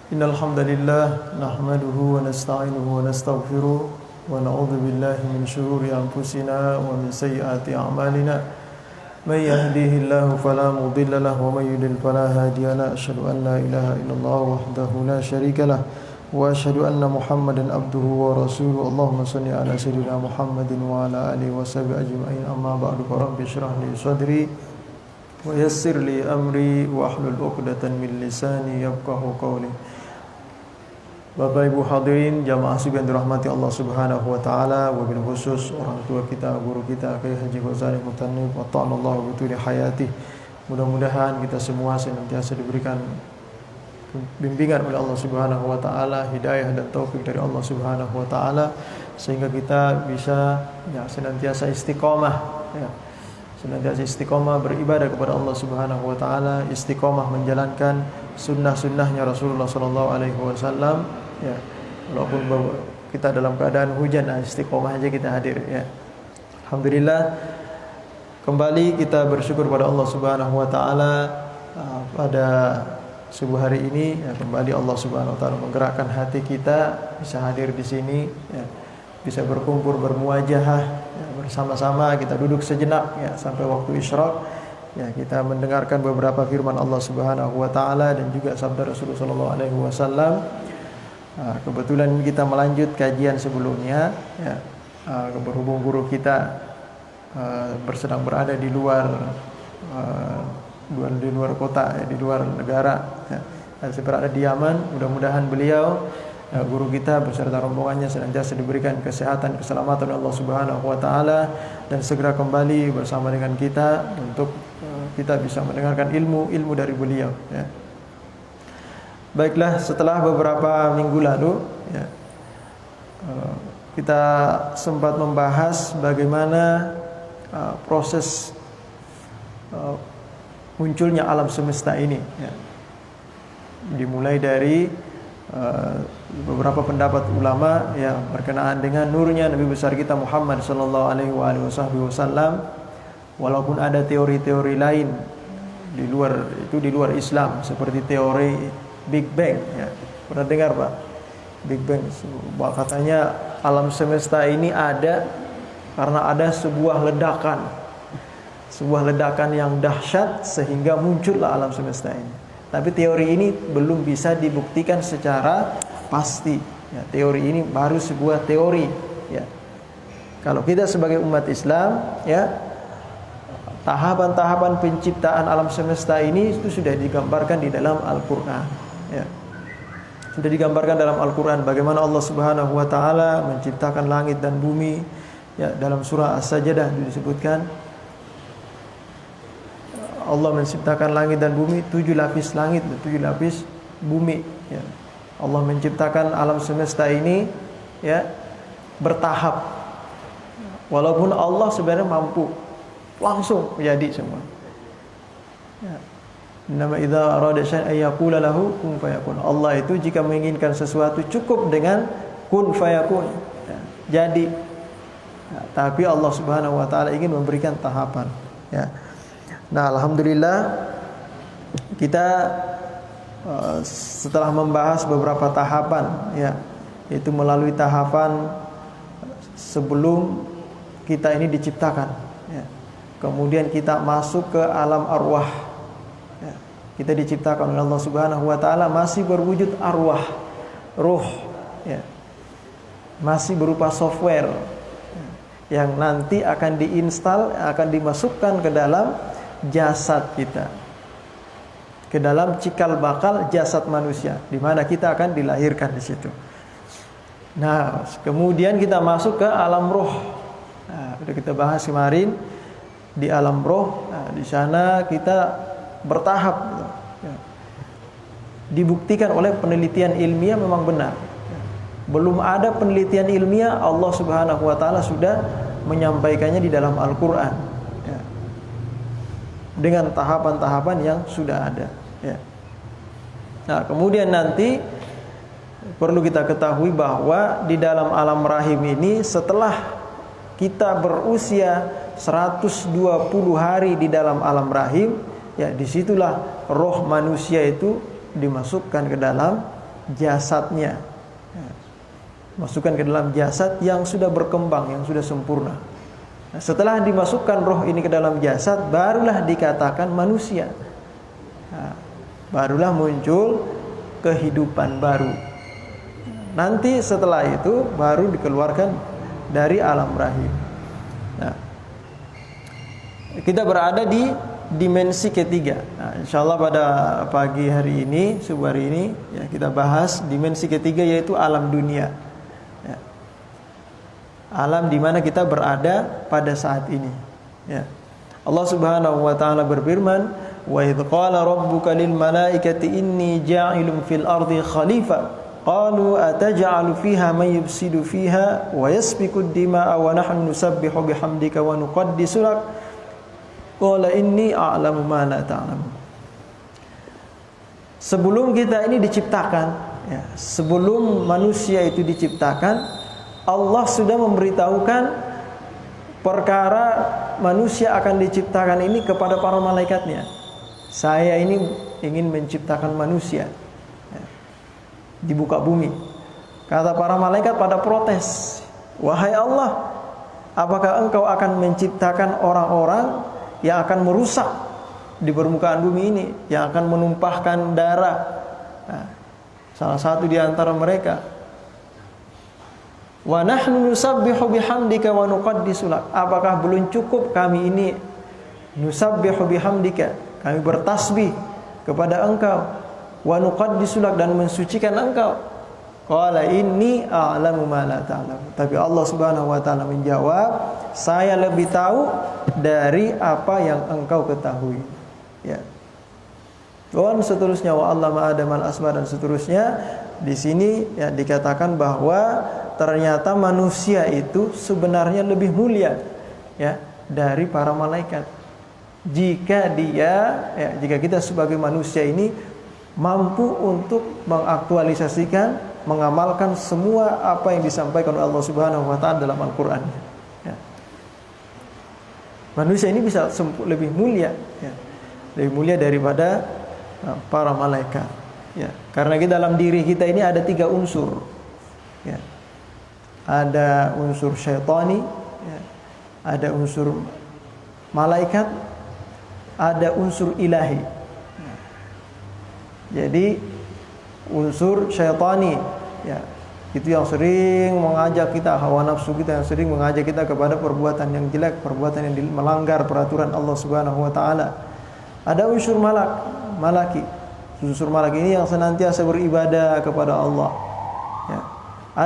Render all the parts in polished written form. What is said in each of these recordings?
Innal hamdalillah nahmaduhu wa nasta'inuhu wa nastaghfiruh wa na'udzu billahi min shururi anfusina wa min sayyiati a'malina. May yahdihillahu fala mudilla lahu wa may yudlil fala hadiya lahu. Asyhadu an la ilaha illallah wahdahu la syarika lah wa asyhadu anna Muhammadan abduhu wa rasuluh. Allahumma shalli ala sayyidina Muhammadin wa ala alihi wa sahbihi ajma'in. Amma ba'du. Rabbi shrah li sadri wa yassir li amri wa ahlul 'uqdatan min lisani yafqahu qawli. Bapak Ibu hadirin jamaah yang dirahmati Allah Subhanahu wa taala, wabil khusus orang tua kita, guru kita Kyai Haji Ghazali Mutannib wa ta'alallahu bituli hayati. Mudah-mudahan kita semua senantiasa diberikan bimbingan oleh Allah Subhanahu wa taala, hidayah dan taufik dari Allah Subhanahu wa taala sehingga kita bisa senantiasa istiqomah senantiasa istiqomah beribadah kepada Allah Subhanahu wa taala, istiqomah menjalankan sunnah-sunnahnya Rasulullah sallallahu alaihi wasallam. Walaupun kita dalam keadaan hujan, istiqomah aja kita hadir Alhamdulillah, kembali kita bersyukur pada Allah Subhanahu wa taala pada subuh hari ini kembali Allah Subhanahu wa taala menggerakkan hati kita bisa hadir di sini bisa berkumpul bermuajahah bersama-sama, kita duduk sejenak sampai waktu isyraq kita mendengarkan beberapa firman Allah Subhanahu wa taala dan juga sabda Rasulullah sallallahu alaihi wasallam. Kebetulan kita melanjut kajian sebelumnya berhubung guru kita sedang berada di luar kota di luar negara berada di Yaman. Mudah-mudahan beliau guru kita beserta rombongannya senantiasa diberikan kesehatan, keselamatan oleh Allah Subhanahu wa taala dan segera kembali bersama dengan kita untuk kita bisa mendengarkan ilmu dari beliau Baiklah, setelah beberapa minggu lalu kita sempat membahas bagaimana proses munculnya alam semesta ini dimulai dari beberapa pendapat ulama yang berkenaan dengan nurnya Nabi besar kita Muhammad sallallahu alaihi wasallam. Walaupun ada teori-teori lain di luar Islam seperti teori Big Bang pernah dengar Pak? Big Bang katanya alam semesta ini ada karena ada sebuah ledakan yang dahsyat sehingga muncullah alam semesta ini. Tapi teori ini belum bisa dibuktikan secara pasti teori ini baru sebuah teori Kalau kita sebagai umat Islam tahapan-tahapan penciptaan alam semesta ini itu sudah digambarkan di dalam Al-Qur'an sudah digambarkan dalam Al-Quran bagaimana Allah Subhanahu wa ta'ala menciptakan langit dan bumi dalam surah As-Sajdah disebutkan Allah menciptakan langit dan bumi, 7 lapis langit dan 7 lapis bumi Allah menciptakan alam semesta ini bertahap walaupun Allah sebenarnya mampu langsung menjadi semua Nama idza arada syai'an yaqula lahu kun fayakun. Allah itu jika menginginkan sesuatu cukup dengan kun fayakun. Jadi. Tapi Allah Subhanahu wa taala ingin memberikan tahapan Nah, alhamdulillah kita setelah membahas beberapa tahapan yaitu melalui tahapan sebelum kita ini diciptakan kemudian kita masuk ke alam arwah. Kita diciptakan oleh Allah Subhanahu wa taala masih berwujud arwah, ruh masih berupa software yang nanti akan diinstal, akan dimasukkan ke dalam jasad kita, ke dalam cikal bakal jasad manusia di mana kita akan dilahirkan di situ. Nah, kemudian kita masuk ke alam roh. Sudah kita bahas kemarin di alam roh. Di sana kita bertahap dibuktikan oleh penelitian ilmiah memang benar. Belum ada penelitian ilmiah Allah Subhanahu wa taala sudah menyampaikannya di dalam Al-Qur'an dengan tahapan-tahapan yang sudah ada Nah, kemudian nanti perlu kita ketahui bahwa di dalam alam rahim ini setelah kita berusia 120 hari di dalam alam rahim disitulah roh manusia itu dimasukkan ke dalam jasadnya. Masukkan ke dalam jasad yang sudah berkembang, yang sudah sempurna. Nah, setelah dimasukkan roh ini ke dalam jasad, barulah dikatakan manusia. Nah, barulah muncul kehidupan baru. Nanti setelah itu baru dikeluarkan dari alam rahim. Nah, kita berada di dimensi ketiga. Nah, insyaallah pada pagi hari ini, subuh hari ini, ya, kita bahas dimensi ketiga, yaitu alam dunia. Ya. Alam di mana kita berada pada saat ini. Ya. Allah Subhanahu wa taala berfirman, "Wa idz qala rabbuka lil malaikati inni ja'ilun fil ardi khalifah qalu ataj'alu fiha may yufsidu fiha wa yasfiku ad-dima'a wa nahnu nusabbihu bihamdika wa nuqaddisu lak qala inni a'lamu ma la ta'lamun." Sebelum kita ini diciptakan, ya, sebelum manusia itu diciptakan, Allah sudah memberitahukan perkara manusia akan diciptakan ini kepada para malaikatnya. Saya ini ingin menciptakan manusia, ya, di muka bumi. Kata para malaikat pada protes, "Wahai Allah, apakah engkau akan menciptakan orang-orang yang akan merusak di permukaan bumi ini, yang akan menumpahkan darah?" Nah, salah satu di antara mereka, "Wa nahnu nusabbihu bihamdika wa nuqaddisu lak." Apakah belum cukup kami ini nusabbihu bihamdika, kami bertasbih kepada engkau, wa nuqaddisu lak, dan mensucikan engkau? Qala inni a'lamu ma la ta'lamu. Tapi Allah Subhanahu wa taala menjawab, saya lebih tahu dari apa yang engkau ketahui. Ya. Dan seterusnya, wa allama adamal asma, dan seterusnya. Di sini ya dikatakan bahwa ternyata manusia itu sebenarnya lebih mulia, ya, dari para malaikat. Jika jika kita sebagai manusia ini mampu untuk mengaktualisasikan, mengamalkan semua apa yang disampaikan oleh Allah Subhanahu wa taala dalam Al-Qur'an. Ya. Manusia ini bisa lebih mulia, ya, lebih mulia daripada para malaikat. Ya, karena dalam diri kita ini ada 3 unsur. Ya. Ada unsur syaitani, ya, ada unsur malaikat, ada unsur ilahi. Ya. Jadi unsur syaitani, ya, itu yang sering mengajak kita, hawa nafsu kita yang sering mengajak kita kepada perbuatan yang jelek, perbuatan yang melanggar peraturan Allah Subhanahu wa taala. Ada unsur malaki. Unsur malak ini yang senantiasa beribadah kepada Allah. Ya.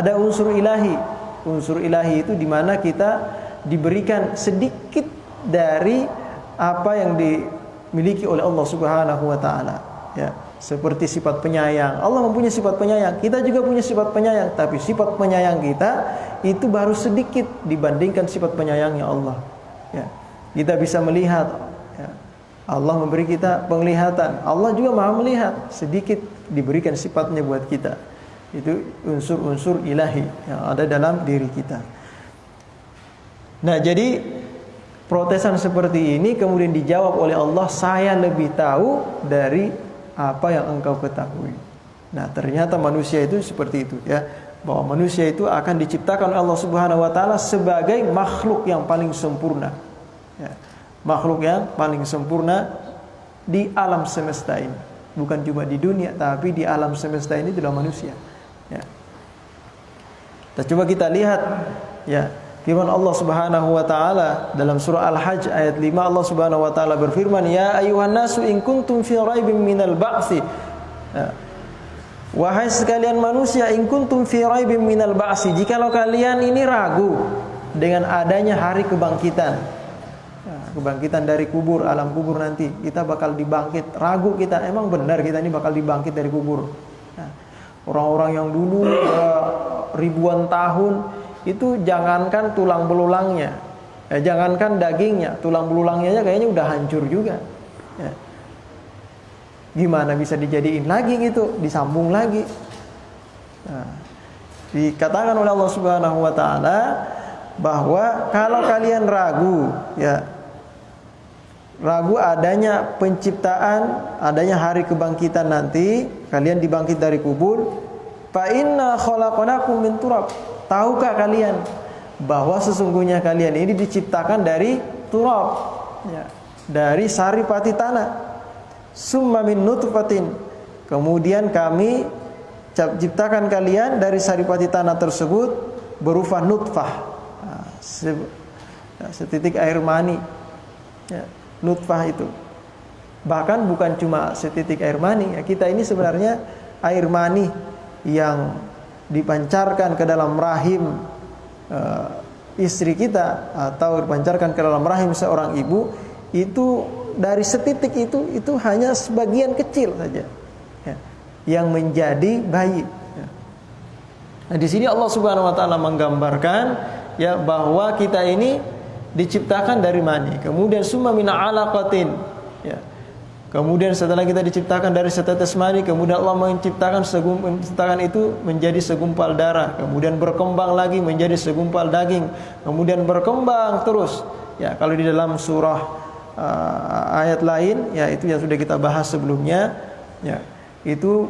Ada unsur ilahi. Unsur ilahi itu di mana kita diberikan sedikit dari apa yang dimiliki oleh Allah Subhanahu wa taala. Ya, seperti sifat penyayang. Allah mempunyai sifat penyayang. Kita juga punya sifat penyayang, tapi sifat penyayang kita itu baru sedikit dibandingkan sifat penyayangnya Allah. Ya. Kita bisa melihat, ya. Allah memberi kita penglihatan. Allah juga Maha melihat. Sedikit diberikan sifatnya buat kita. Itu unsur-unsur ilahi yang ada dalam diri kita. Nah, jadi protesan seperti ini kemudian dijawab oleh Allah, saya lebih tahu dari apa yang engkau ketahui. Nah, ternyata manusia itu seperti itu, ya, bahwa manusia itu akan diciptakan oleh Allah Subhanahu wa taala sebagai makhluk yang paling sempurna. Ya. Makhluk yang paling sempurna di alam semesta ini. Bukan cuma di dunia, tapi di alam semesta ini adalah manusia. Ya. Coba kita lihat, ya, firman Allah Subhanahu wa taala dalam surah Al-Hajj ayat 5. Allah Subhanahu wa taala berfirman, "Ya ayyuhan nasu in kuntum fi raibin minal ba'tsi." Ya. Wahai sekalian manusia, in kuntum fi raibin minal ba'tsi, jikalau kalian ini ragu dengan adanya hari kebangkitan. Kebangkitan dari kubur, alam kubur nanti kita bakal dibangkit. Ragu kita, emang benar kita ini bakal dibangkit dari kubur? Nah, orang-orang yang dulu ribuan tahun itu jangankan tulang belulangnya, ya, jangankan dagingnya, tulang belulangnya kayaknya udah hancur juga. Ya. Gimana bisa dijadiin lagi gitu, disambung lagi? Nah, dikatakan oleh Allah Subhanahu wa taala bahwa kalau kalian ragu, ya, ragu adanya penciptaan, adanya hari kebangkitan nanti, kalian dibangkit dari kubur, Fa inna khalaqnakum min turab. Tahukah kalian bahwa sesungguhnya kalian ini diciptakan dari turab, ya, dari saripati tanah. Summa min nutfatin. Kemudian kami ciptakan kalian dari saripati tanah tersebut berupa nutfah, setitik air mani, ya, nutfah itu. Bahkan bukan cuma setitik air mani, ya, kita ini sebenarnya air mani yang dipancarkan ke dalam rahim istri kita atau dipancarkan ke dalam rahim seorang ibu, itu dari setitik itu hanya sebagian kecil saja, ya, yang menjadi bayi. Ya. Nah, di sini Allah Subhanahu wa taala menggambarkan, ya, bahwa kita ini diciptakan dari mani, kemudian summa min 'alaqatin, ya. Kemudian setelah kita diciptakan dari setetes mani, kemudian Allah menciptakan itu menjadi segumpal darah, kemudian berkembang lagi menjadi segumpal daging, kemudian berkembang terus. Ya, kalau di dalam surah ayat lain, ya, itu yang sudah kita bahas sebelumnya, ya, itu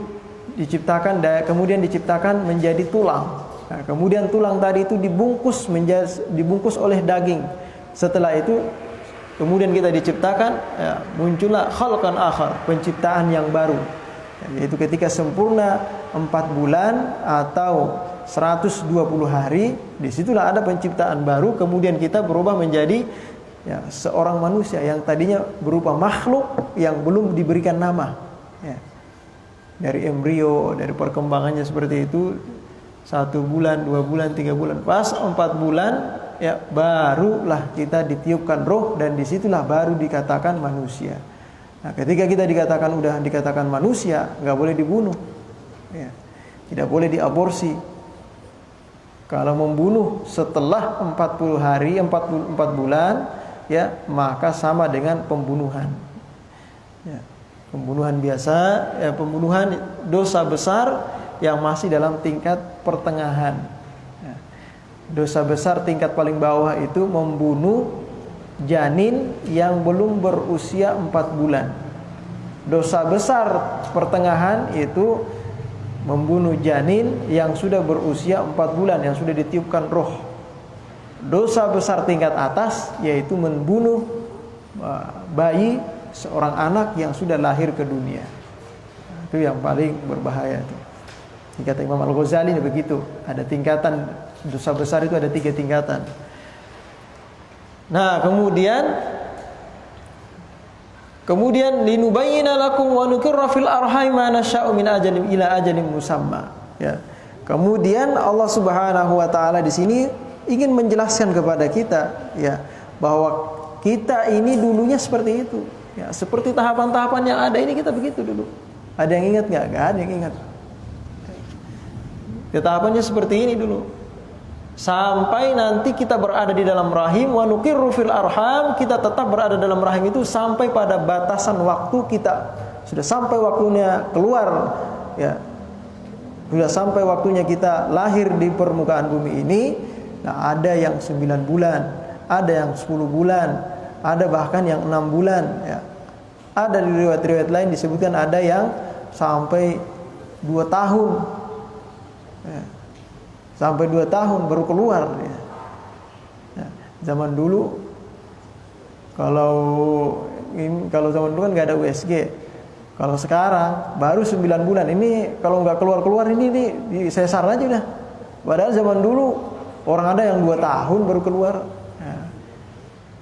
kemudian diciptakan menjadi tulang. Nah, kemudian tulang tadi itu dibungkus oleh daging. Setelah itu kemudian kita diciptakan, ya, muncullah khalqan akhar, penciptaan yang baru, yaitu ketika sempurna 4 bulan atau 120 hari, disitulah ada penciptaan baru. Kemudian kita berubah menjadi, ya, seorang manusia yang tadinya berupa makhluk yang belum diberikan nama, ya. Dari embrio, dari perkembangannya seperti itu, 1 bulan, 2 bulan, 3 bulan, pas 4 bulan, ya, barulah kita ditiupkan roh, dan disitulah baru dikatakan manusia. Nah, ketika kita udah dikatakan manusia, nggak boleh dibunuh, ya, tidak boleh diaborsi. Kalau membunuh setelah 40 hari, 44 bulan, ya, maka sama dengan pembunuhan, ya, pembunuhan biasa, ya, pembunuhan dosa besar yang masih dalam tingkat pertengahan. Dosa besar tingkat paling bawah itu membunuh janin yang belum berusia 4 bulan. Dosa besar pertengahan itu membunuh janin yang sudah berusia 4 bulan, yang sudah ditiupkan roh. Dosa besar tingkat atas yaitu membunuh bayi, seorang anak yang sudah lahir ke dunia. Itu yang paling berbahaya itu. Kata Imam Al-Ghazali begitu, ada tingkatan dosa besar itu, ada 3 tingkatan. Nah, kemudian linubayyina lakum wa nukirra fil arham ma nasya'u min ajalin ila ajalin musamma, ya. Kemudian Allah Subhanahu wa taala di sini ingin menjelaskan kepada kita, ya, bahwa kita ini dulunya seperti itu, ya, seperti tahapan-tahapan yang ada ini, kita begitu dulu. Ada yang ingat enggak? Enggak ada yang ingat. Tahapannya seperti ini dulu. Sampai nanti kita berada di dalam rahim, wa nuqirru fil arham, kita tetap berada dalam rahim itu sampai pada batasan waktu kita sudah sampai waktunya keluar, ya. Sudah sampai waktunya kita lahir di permukaan bumi ini. Nah, ada yang 9 bulan, ada yang 10 bulan, ada bahkan yang 6 bulan, ya. Ada di riwayat-riwayat lain disebutkan ada yang sampai 2 tahun. Ya. Sampai 2 tahun baru keluar, ya. Ya. Zaman dulu kalau zaman dulu kan nggak ada USG. Kalau sekarang baru 9 bulan. Ini kalau nggak keluar ini di sesar aja udah. Padahal zaman dulu orang ada yang 2 tahun baru keluar, ya.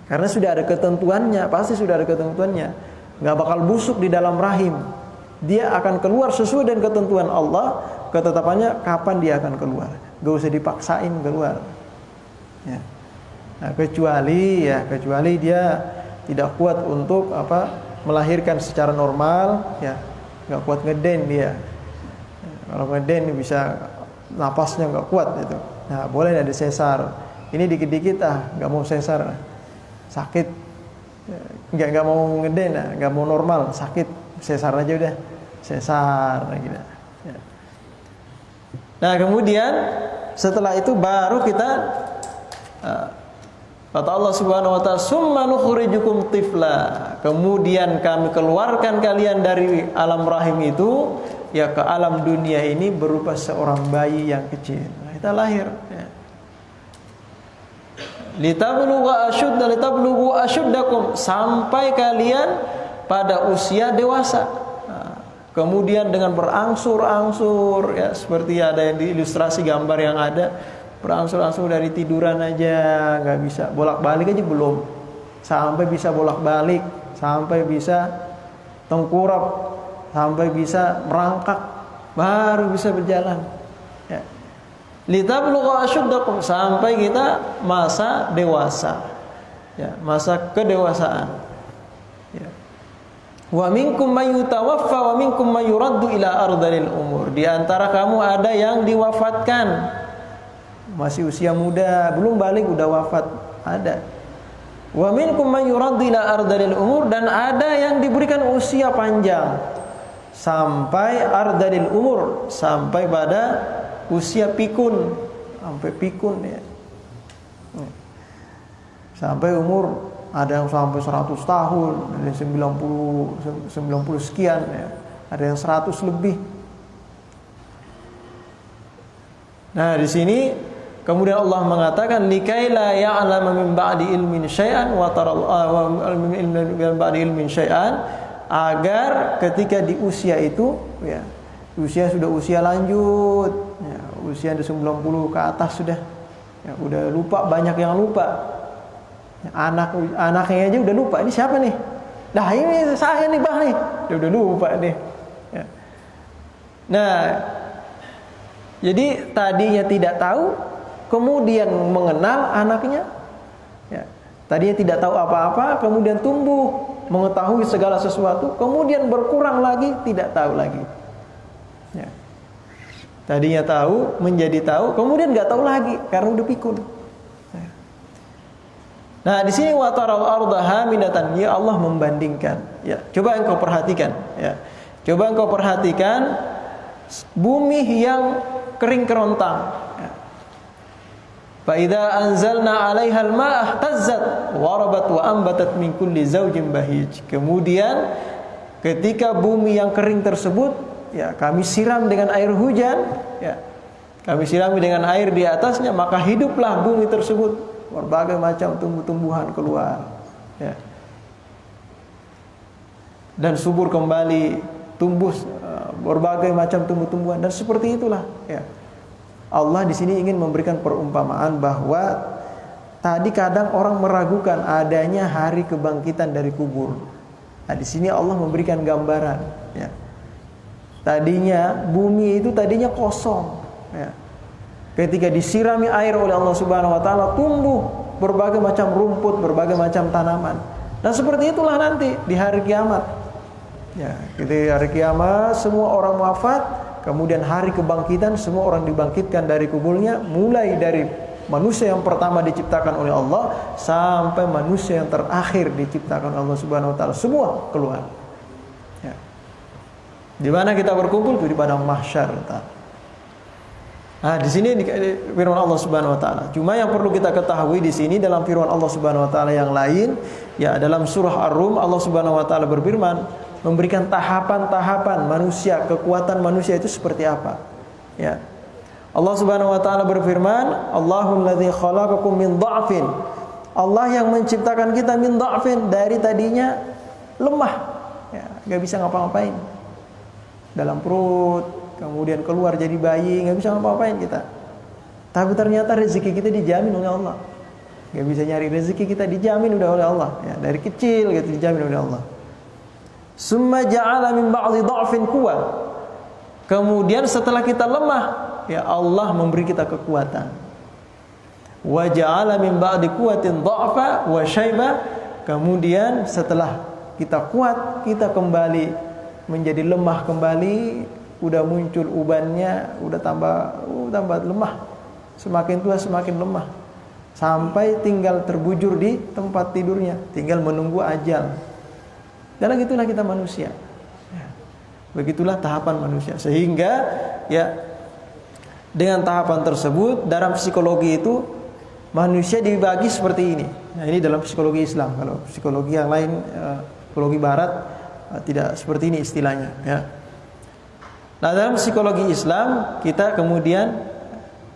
Karena sudah ada ketentuannya, pasti sudah ada ketentuannya. Nggak bakal busuk di dalam rahim. Dia akan keluar sesuai dengan ketentuan Allah, ketetapannya kapan dia akan keluar. Gak usah dipaksain keluar, ya. Nah, kecuali dia tidak kuat untuk melahirkan secara normal, ya, nggak kuat ngeden dia. Kalau ngeden bisa napasnya nggak kuat itu. Nah, boleh ada sesar. Ini dikit-dikit nggak mau sesar, sakit. Nggak mau ngeden, nggak mau normal, sakit, sesar aja udah, sesar gitu. Ya. Nah, kemudian setelah itu baru kita kata Allah Subhanahu wa taala, summa nukhrijukum tifla. Kemudian kami keluarkan kalian dari alam rahim itu ya ke alam dunia ini berupa seorang bayi yang kecil. Nah, kita lahir ya. Litablughu asyuddakum, sampai kalian pada usia dewasa. Nah, kemudian dengan berangsur-angsur ya, seperti ada yang di ilustrasi gambar yang ada, berangsur-angsur dari tiduran aja nggak bisa, bolak-balik aja belum, sampai bisa bolak-balik, sampai bisa tengkurap, sampai bisa merangkak, baru bisa berjalan ya. Litablughu asyuddakum, sampai kita masa dewasa ya, masa kedewasaan ya. Wa minkum may yutawaffa wa minkum may yuraddu ila ardhil umur. Di antara kamu ada yang diwafatkan masih usia muda, belum balik udah wafat, ada. Wa minkum may yuraddu ila ardhil umur, dan ada yang diberikan usia panjang sampai ardhil umur, sampai pada usia pikun, sampai pikun ya. Sampai umur ada yang sampai 100 tahun, ada yang 90 sekian ya. Ada yang 100 lebih. Nah, di sini kemudian Allah mengatakan likaila ya'lama min ba'di ilmin syai'an wa min ba'di ilmin syai'an, agar ketika di usia itu ya, usia sudah usia lanjut ya, usia 90 ke atas sudah ya, udah lupa, banyak yang lupa ya, anaknya aja udah lupa, ini siapa nih, dah ini saya nih bah nih, dia udah lupa nih ya. Nah, jadi tadinya tidak tahu, kemudian mengenal anaknya ya. Tadinya tidak tahu apa-apa, kemudian tumbuh mengetahui segala sesuatu, kemudian berkurang lagi, tidak tahu lagi ya. Tadinya tahu menjadi tahu, kemudian nggak tahu lagi karena udah pikun ya. Nah, di sini wa taral arda hamidatan, ya Allah membandingkan ya. Coba engkau perhatikan ya. Coba engkau perhatikan bumi yang kering kerontang ya. Fa idza anzalna 'alaiha al-ma'a ihtazzat wa rabat wa ambatat min kulli zawjin bahij. Kemudian ketika bumi yang kering tersebut ya, kami siram dengan air hujan ya, kami sirami dengan air di atasnya, maka hiduplah bumi tersebut, berbagai macam tumbuh-tumbuhan keluar ya. Dan subur kembali, tumbuh berbagai macam tumbuh-tumbuhan, dan seperti itulah ya. Allah di sini ingin memberikan perumpamaan bahwa tadi kadang orang meragukan adanya hari kebangkitan dari kubur. Nah, di sini Allah memberikan gambaran ya. Tadinya bumi itu tadinya kosong ya. Ketika disirami air oleh Allah Subhanahu wa taala, tumbuh berbagai macam rumput, berbagai macam tanaman. Dan seperti itulah nanti di hari kiamat. Ya, di hari kiamat semua orang wafat, kemudian hari kebangkitan semua orang dibangkitkan dari kuburnya, mulai dari manusia yang pertama diciptakan oleh Allah sampai manusia yang terakhir diciptakan Allah Subhanahu wa taala, semua keluar. Ya. Di mana kita berkumpul? Di padang mahsyar. Nah, di sini firman Allah Subhanahu wa taala. Cuma yang perlu kita ketahui di sini dalam firman Allah Subhanahu wa taala yang lain, ya dalam surah Ar-Rum Allah Subhanahu wa taala berfirman, memberikan tahapan-tahapan manusia, kekuatan manusia itu seperti apa. Ya. Allah Subhanahu wa taala berfirman, Allahul ladzi khalaqakum min dha'fin. Allah yang menciptakan kita min dha'fin, dari tadinya lemah. Ya, enggak bisa ngapa-ngapain. Dalam perut, kemudian keluar jadi bayi, enggak bisa ngapa-ngapain kita. Tapi ternyata rezeki kita dijamin oleh Allah. Enggak bisa nyari rezeki kita dijamin udah oleh Allah. Ya, dari kecil gitu dijamin oleh Allah. Summa ja'ala min ba'di dha'fin quwwah. Kemudian setelah kita lemah, ya Allah memberi kita kekuatan. Wa ja'ala min ba'di quwwatin dha'fa wa syaiba. Kemudian setelah kita kuat, kita kembali menjadi lemah kembali, udah muncul ubannya, udah tambah lemah. Semakin tua semakin lemah. Sampai tinggal terbujur di tempat tidurnya, tinggal menunggu ajal. Dan begitulah kita manusia. Ya. Begitulah tahapan manusia. Sehingga ya dengan tahapan tersebut dalam psikologi itu manusia dibagi seperti ini. Nah, ini dalam psikologi Islam. Kalau psikologi yang lain, psikologi Barat tidak seperti ini istilahnya. Ya. Nah, dalam psikologi Islam kita kemudian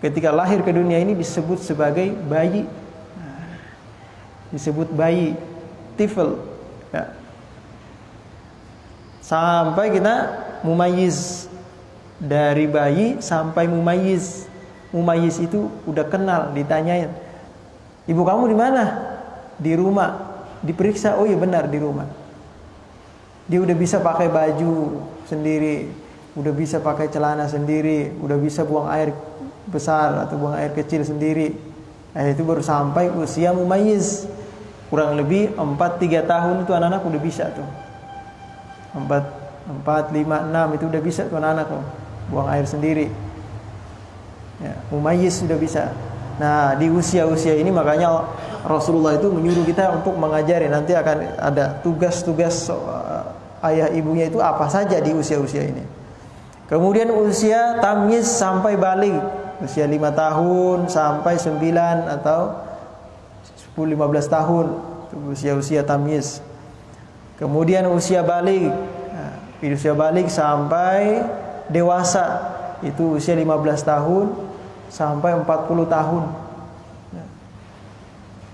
ketika lahir ke dunia ini disebut sebagai bayi. Disebut bayi, tifl, ya. Sampai kita mumayyiz, dari bayi sampai mumayyiz. Mumayyiz itu udah kenal, ditanyain, ibu kamu di mana? Di rumah. Diperiksa, oh iya benar di rumah. Dia udah bisa pakai baju sendiri, udah bisa pakai celana sendiri, udah bisa buang air besar atau buang air kecil sendiri. Itu baru sampai usia mumayyiz. Kurang lebih 4-3 tahun itu anak-anak udah bisa tuh. 4, 5, 6 itu udah bisa tuh anak-anak tuh, buang air sendiri. Ya, mumayyiz sudah bisa. Nah, di usia-usia ini makanya Rasulullah itu menyuruh kita untuk mengajari. Nanti akan ada tugas-tugas ayah ibunya itu apa saja di usia-usia ini. Kemudian usia tamyiz sampai baligh, usia 5 tahun sampai 9 atau 10-15 tahun, usia-usia tamyiz. Kemudian usia baligh, usia baligh sampai dewasa, itu usia 15 tahun sampai 40 tahun.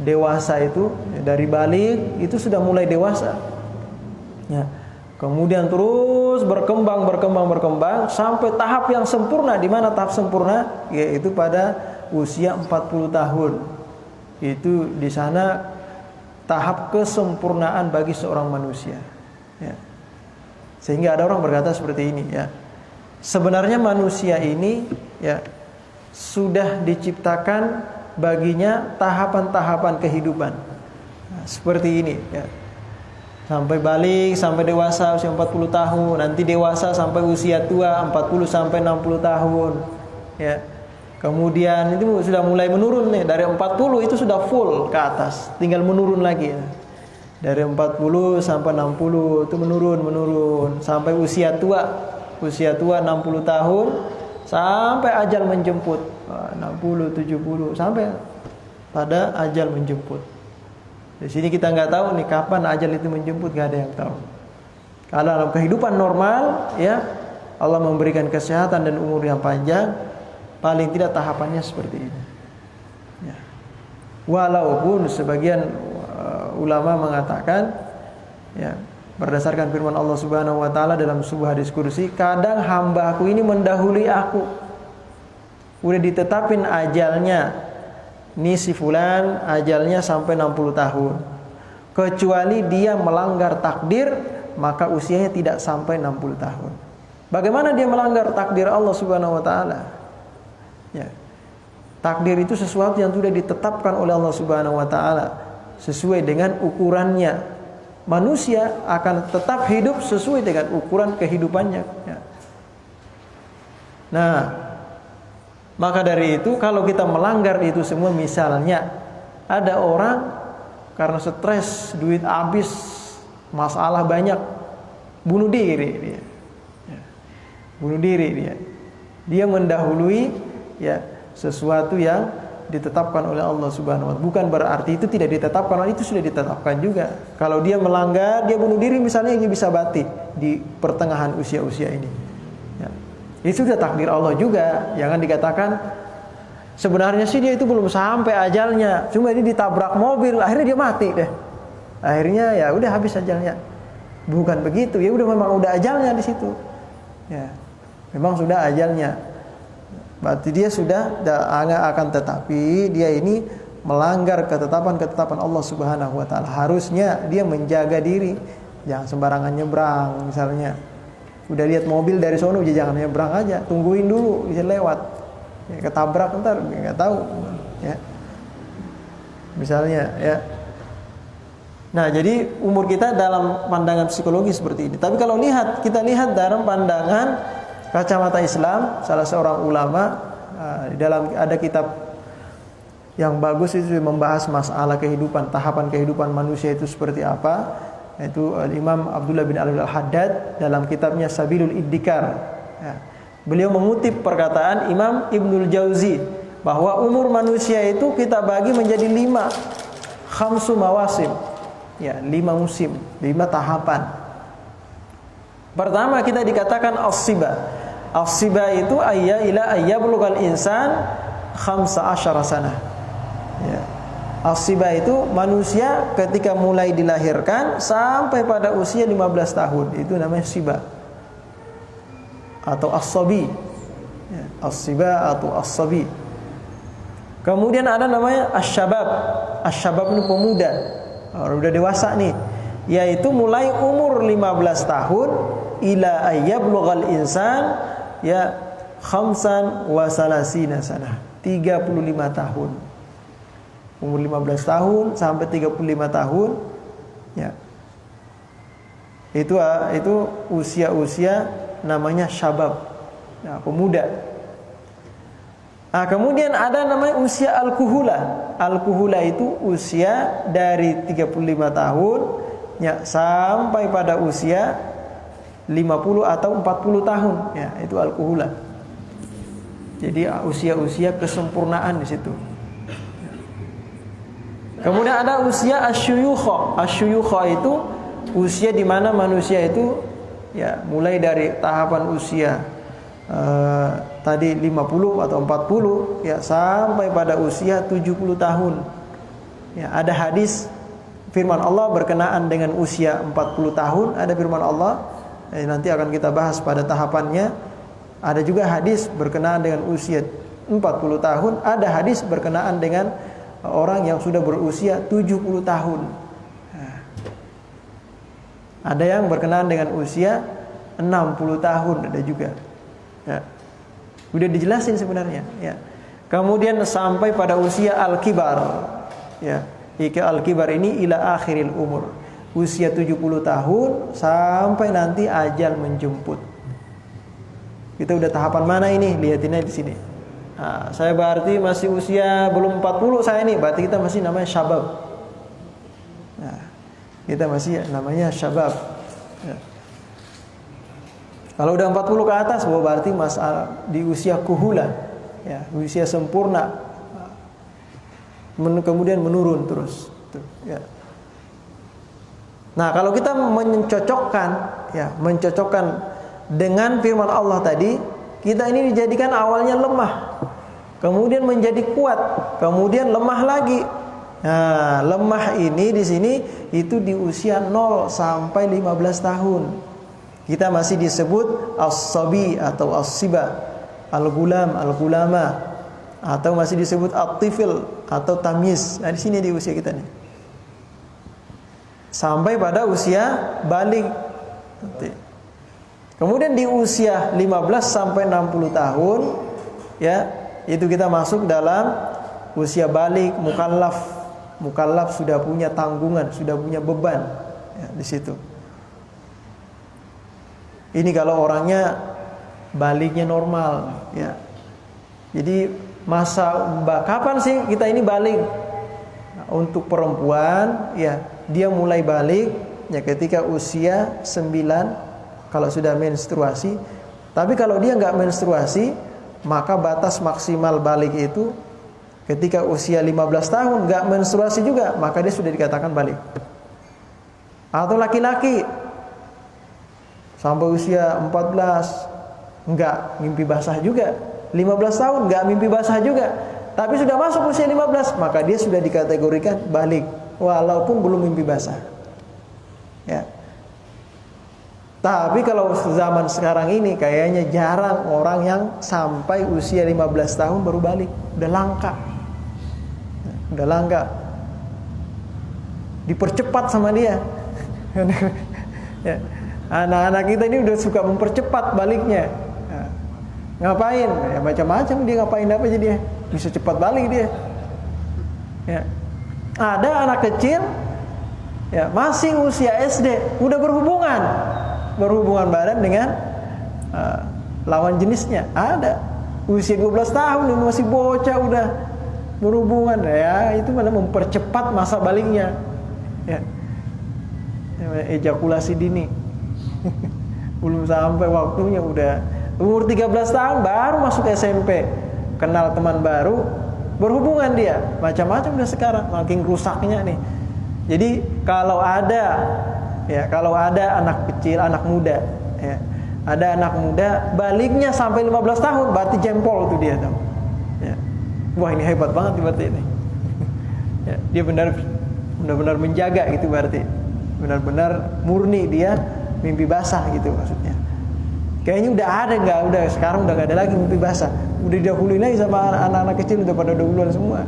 Dewasa itu dari baligh itu sudah mulai dewasa. Ya. Kemudian terus berkembang sampai tahap yang sempurna. Di mana tahap sempurna? Yaitu pada usia 40 tahun. Itu di sana tahap kesempurnaan bagi seorang manusia. Ya. Sehingga ada orang berkata seperti ini, ya. Sebenarnya manusia ini, ya, sudah diciptakan baginya tahapan-tahapan kehidupan. Nah, seperti ini, ya. Sampai balik, sampai dewasa usia 40 tahun, nanti dewasa sampai usia tua 40 sampai 60 tahun. Ya. Kemudian itu sudah mulai menurun nih, dari 40 itu sudah full ke atas, tinggal menurun lagi, ya. Dari 40 sampai 60 itu menurun sampai usia tua 60 tahun sampai ajal menjemput, 60, 70 sampai pada ajal menjemput. Di sini kita nggak tahu nih kapan ajal itu menjemput, nggak ada yang tahu. Kalau dalam kehidupan normal, ya, Allah memberikan kesehatan dan umur yang panjang, paling tidak tahapannya seperti ini. Ya. Walaupun sebagian ulama mengatakan, ya, berdasarkan firman Allah Subhanahu wa taala dalam sebuah hadis kursi, kadang hamba aku ini mendahului aku. Udah ditetapin ajalnya, nih si fulan ajalnya sampai 60 tahun. Kecuali dia melanggar takdir, maka usianya tidak sampai 60 tahun. Bagaimana dia melanggar takdir Allah Subhanahu wa taala? Ya. Takdir itu sesuatu yang sudah ditetapkan oleh Allah Subhanahu wa taala sesuai dengan ukurannya. Manusia akan tetap hidup sesuai dengan ukuran kehidupannya, ya. Nah, maka dari itu kalau kita melanggar itu semua, misalnya ada orang karena stres, duit habis, masalah banyak, bunuh diri dia. Ya. Bunuh diri dia. Dia mendahului, ya, sesuatu yang ditetapkan oleh Allah Subhanahu wa taala. Bukan berarti itu tidak ditetapkan, itu sudah ditetapkan juga. Kalau dia melanggar, dia bunuh diri misalnya, dia bisa mati di pertengahan usia-usia ini. Ya. Itu sudah takdir Allah juga. Jangan dikatakan sebenarnya sih dia itu belum sampai ajalnya, cuma dia ditabrak mobil, akhirnya dia mati deh. Akhirnya ya udah habis ajalnya. Bukan begitu. Ya udah, memang udah ajalnya di situ. Ya. Memang sudah ajalnya. Berarti dia sudah akan, tetapi dia ini melanggar ketetapan-ketetapan Allah Subhanahu wa taala. Harusnya dia menjaga diri, jangan sembarangan nyebrang misalnya. Udah lihat mobil dari sono, jangan nyebrang aja, tungguin dulu bisa lewat. Ya, ketabrak ntar enggak tahu, ya. Misalnya, ya. Nah, jadi umur kita dalam pandangan psikologi seperti ini. Tapi kalau kita lihat dalam pandangan kacamata Islam, salah seorang ulama dalam ada kitab yang bagus itu membahas masalah kehidupan, tahapan kehidupan manusia itu seperti apa. Itu Imam Abdullah bin Al-Haddad dalam kitabnya Sabilul Iddikar. Ya. Beliau mengutip perkataan Imam Ibnul Jauzi bahwa umur manusia itu kita bagi menjadi 5 khamsu mawasim. Ya, 5 musim, 5 tahapan. Pertama kita dikatakan as-siba. As-siba itu ila ayyablughal insan 15 sanah. Ya. As-siba itu manusia ketika mulai dilahirkan sampai pada usia 15 tahun. Itu namanya siba. Atau as-sabi. Ya, as-siba atau as-sabi. Kemudian ada namanya asy-syabab. Asy-syabab itu pemuda. Orang udah dewasa nih. Yaitu mulai umur 15 tahun ila ayyablughal insan ya khamsan wa salasina sanah. 35 tahun. Umur 15 tahun sampai 35 tahun ya. Itu usia-usia namanya syabab. Nah, pemuda. Nah, kemudian ada namanya usia al-kuhula. Al-kuhula itu usia dari 35 tahun ya sampai pada usia 50 atau 40 tahun. Ya, itu al-kuhula. Jadi usia-usia kesempurnaan di situ. Kemudian ada usia asyuyukha. Asyuyukha itu usia di mana manusia itu ya mulai dari tahapan usia tadi 50 atau 40 ya sampai pada usia 70 tahun. Ya, ada hadis firman Allah berkenaan dengan usia 40 tahun, ada firman Allah nanti akan kita bahas pada tahapannya. Ada juga hadis berkenaan dengan usia 40 tahun, ada hadis berkenaan dengan orang yang sudah berusia 70 tahun. Nah, ada yang berkenaan dengan usia 60 tahun, ada juga. Ya. Udah dijelasin sebenarnya ya. Kemudian sampai pada usia al-kibar ya. Ika al-kibar ini ila akhiril umur. Usia 70 tahun sampai nanti ajal menjemput. Kita udah tahapan mana ini? Lihatinnya di sini. Nah, saya berarti masih usia belum 40 saya nih, berarti kita masih namanya syabab. Nah, kita masih namanya syabab. Ya. Kalau udah 40 ke atas, berarti masalah di usia kuhula, ya, usia sempurna, kemudian menurun terus. Ya. Nah, kalau kita mencocokkan dengan firman Allah tadi, kita ini dijadikan awalnya lemah, kemudian menjadi kuat, kemudian lemah lagi. Nah, lemah ini di sini itu di usia 0 sampai 15 tahun. Kita masih disebut as-sabi atau as-siba, al-gulam, al-gulama, atau masih disebut at-tifl atau tamyiz. Nah, di sini di usia kita nih. Sampai pada usia balik. Kemudian di usia 15 sampai 60 tahun ya, itu kita masuk dalam usia balik, mukallaf. Mukallaf sudah punya tanggungan, sudah punya beban ya, di situ. Ini kalau orangnya baliknya normal ya. Jadi kapan sih kita ini balik? Nah, untuk perempuan ya, dia mulai balik ya ketika usia 9 kalau sudah menstruasi. Tapi kalau dia nggak menstruasi, maka batas maksimal balik itu ketika usia 15 tahun nggak menstruasi juga, maka dia sudah dikatakan balik. Atau laki-laki sampai usia 14 enggak mimpi basah juga, 15 tahun enggak mimpi basah juga, tapi sudah masuk usia 15, maka dia sudah dikategorikan balik walaupun belum mimpi basah ya. Tapi kalau zaman sekarang ini kayaknya jarang orang yang sampai usia 15 tahun baru balik, udah langka. Udah langka. Dipercepat sama dia. Ya. Anak-anak kita ini udah suka mempercepat baliknya. Nah, ngapain? Ya macam-macam dia ngapain apa aja dia. Bisa cepat balik dia. Ya. Ada anak kecil ya masih usia SD udah berhubungan badan dengan lawan jenisnya. Ada usia 12 tahun ini masih bocah udah berhubungan ya, itu mana mempercepat masa baliknya. Ya. Ejakulasi dini. Belum sampai waktunya udah umur 13 tahun baru masuk SMP, kenal teman baru, berhubungan dia, macam-macam udah sekarang, makin rusaknya nih. Jadi kalau ada anak kecil, anak muda ya, Ada anak muda baliknya sampai 15 tahun, berarti jempol tuh dia tahu. Ya. Wah, ini hebat banget berarti ini. Ya, dia benar-benar menjaga gitu berarti. Benar-benar murni dia mimpi basah gitu maksudnya. Kayaknya udah sekarang udah nggak ada lagi mimpi basah. Udah didahului lagi sama anak-anak kecil, udah pada dahuluan semua.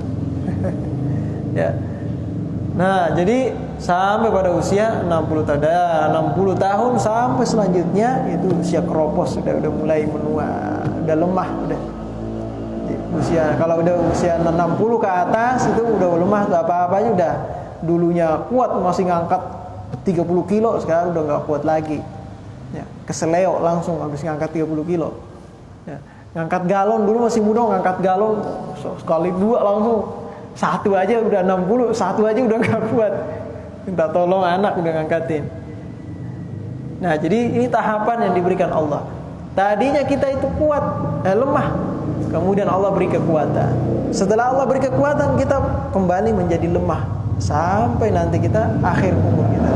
Ya. Nah, jadi sampai pada usia 60 tahun sampai selanjutnya itu usia keropos, udah mulai menua, udah lemah udah. Kalau udah usia 60 ke atas itu udah lemah, apa-apanya udah dulunya kuat masih ngangkat 30 kilo, sekarang udah nggak kuat lagi. Ya, keseleo langsung habis ngangkat 30 kilo. Ya, ngangkat galon dulu masih muda, ngangkat galon sekali dua langsung. Satu aja udah 60, satu aja udah gak kuat. Minta tolong anak udah ngangkatin. Nah, jadi ini tahapan yang diberikan Allah. Tadinya kita itu kuat, lemah. Kemudian Allah beri kekuatan. Setelah Allah beri kekuatan, kita kembali menjadi lemah. Sampai nanti kita akhir umur kita.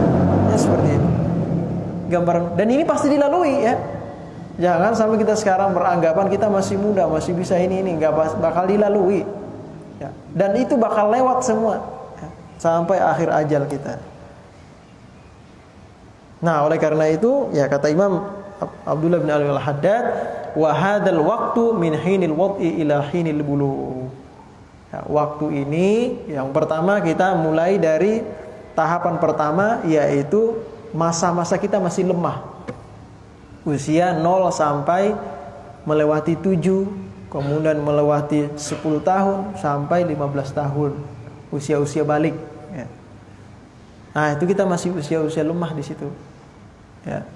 Ya seperti itu. Gambaran. Dan ini pasti dilalui ya. Jangan sampai kita sekarang beranggapan kita masih muda, masih bisa ini. Gak bakal dilalui. Ya, dan itu bakal lewat semua ya, sampai akhir ajal kita. Nah, oleh karena itu ya kata Imam Abdullah bin Al-Haddad, wa hadzal waqtu min hinil wad'i ila hinil bulugh. Ya, waktu ini yang pertama kita mulai dari tahapan pertama, yaitu masa-masa kita masih lemah. Usia 0 sampai melewati 7, kemudian melewati 10 tahun sampai 15 tahun, usia-usia balik ya. Nah, itu kita masih usia-usia lemah di situ ya.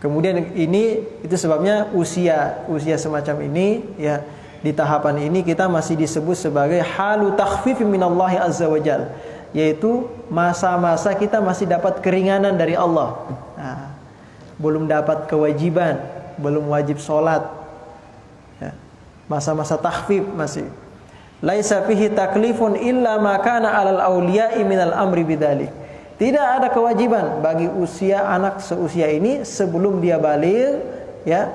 Kemudian itu sebabnya usia semacam ini ya, di tahapan ini kita masih disebut sebagai halu takhfif minallahi azza wajal, yaitu masa-masa kita masih dapat keringanan dari Allah. Nah, belum dapat kewajiban, belum wajib sholat. Masa-masa takhfif masih. Laisa fihi taklifun illa ma kana 'alal auliya'i minal amri bidzalik. Tidak ada kewajiban bagi anak seusia ini sebelum dia baligh ya,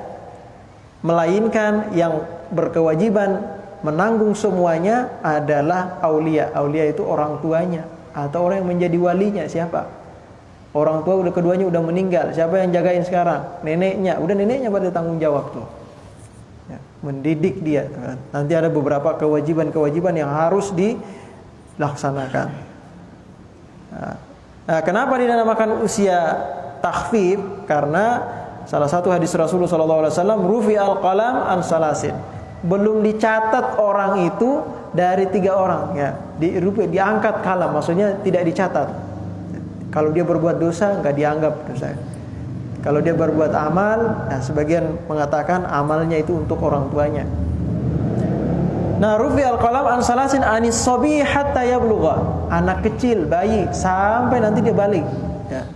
melainkan yang berkewajiban menanggung semuanya adalah aulia. Aulia itu orang tuanya atau orang yang menjadi walinya. Siapa? Orang tua keduanya udah meninggal. Siapa yang jagain sekarang? Neneknya. Udah neneknya berarti tanggung jawab tuh. Mendidik dia. Nanti ada beberapa kewajiban yang harus dilaksanakan. Nah, kenapa dinamakan usia takhfif? Karena salah satu hadis Rasulullah SAW, rufi al-qalam an salasin. Belum dicatat orang itu dari 3 orang. Ya, diangkat kalam, maksudnya tidak dicatat. Kalau dia berbuat dosa, nggak dianggap dosa. Kalau dia berbuat amal, nah sebagian mengatakan amalnya itu untuk orang tuanya. Nah, rufi al-qalam an salasin anis sabi hatta yablugha. Anak kecil, bayi sampai nanti dia balik. Ya.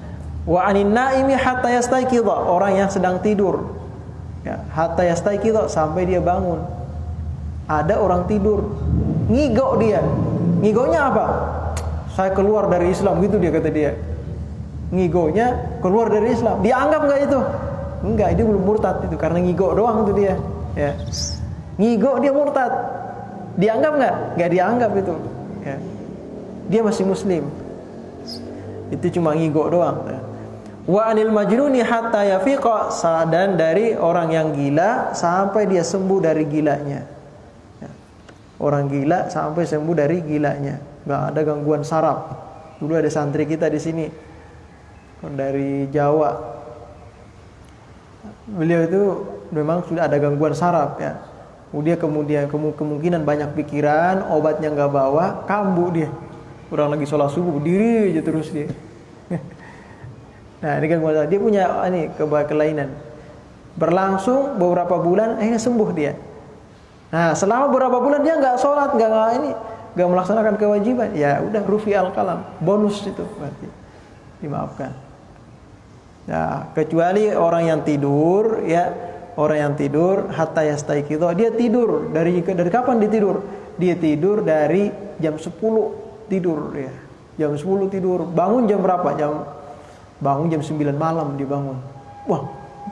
Wa anin naimi hatta yastayqidha. Orang yang sedang tidur. Ya, hatta yastayqidha sampai dia bangun. Ada orang tidur, ngigok dia. Ngigoknya apa? Saya keluar dari Islam gitu dia kata dia. Ngigoknya keluar dari Islam. Dianggap enggak itu? Enggak, dia belum murtad itu karena ngigok doang itu dia. Ya. Ngigok dia murtad. Dianggap enggak? Enggak dianggap itu. Ya. Dia masih muslim. Itu cuma ngigok doang. Ya. Wa anil majnuni hatta yafiqa, dan dari orang yang gila sampai dia sembuh dari gilanya. Ya. Orang gila sampai sembuh dari gilanya. Enggak ada gangguan saraf. Dulu ada santri kita di sini dari Jawa. Beliau itu memang sudah ada gangguan saraf ya. Dia kemudian kemungkinan banyak pikiran, obatnya nggak bawa, kambuh dia. Kurang lagi sholat subuh berdiri aja terus dia. Nah, ini kan dia punya kelainan. Berlangsung beberapa bulan, akhirnya sembuh dia. Nah, selama beberapa bulan dia nggak sholat, nggak melaksanakan kewajiban. Ya udah, rufi al-qalam, bonus itu berarti dimaafkan. Nah, kecuali orang yang tidur ya, orang yang tidur hatta yastaiqidha, dia tidur dari kapan dia tidur? Dia tidur dari jam 10 tidur ya. Jam 10 tidur, bangun jam berapa? Bangun jam 9 malam dia bangun. Wah,